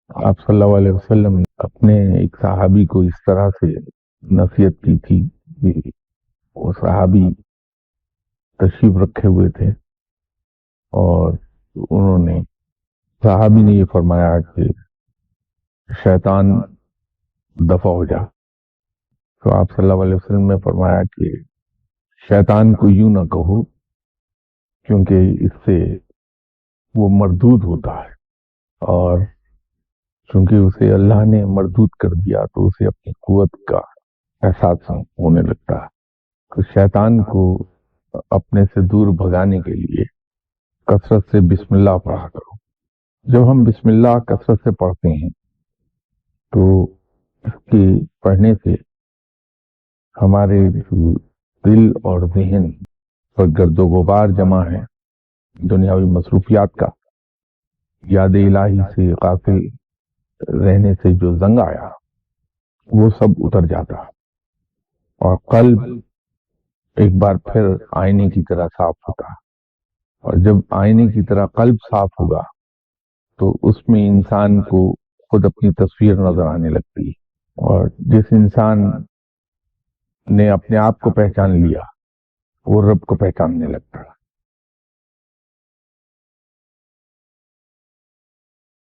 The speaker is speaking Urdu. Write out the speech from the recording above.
آپ صلی اللہ علیہ وسلم نے اپنے ایک صحابی کو اس طرح سے نصیحت کی تھی کہ وہ صحابی تشریف رکھے ہوئے تھے اور صحابی نے یہ فرمایا کہ شیطان دفع ہو جا. تو آپ صلی اللہ علیہ وسلم نے فرمایا کہ شیطان کو یوں نہ کہو، کیونکہ اس سے وہ مردود ہوتا ہے، اور چونکہ اسے اللہ نے مردود کر دیا تو اسے اپنی قوت کا احساس ہونے لگتا ہے. تو شیطان کو اپنے سے دور بھگانے کے لیے کثرت سے بسم اللہ پڑھا کرو. جب ہم بسم اللہ کثرت سے پڑھتے ہیں تو اس کے پڑھنے سے ہمارے دل اور ذہن پر گرد و غبار جمع ہے دنیاوی مصروفیات کا، یاد الہی سے غافل رہنے سے جو زنگ آیا وہ سب اتر جاتا، اور قلب ایک بار پھر آئینے کی طرح صاف ہوتا. اور جب آئینے کی طرح قلب صاف ہوگا تو اس میں انسان کو خود اپنی تصویر نظر آنے لگتی ہے، اور جس انسان نے اپنے آپ کو پہچان لیا وہ رب کو پہچاننے لگتا ہے.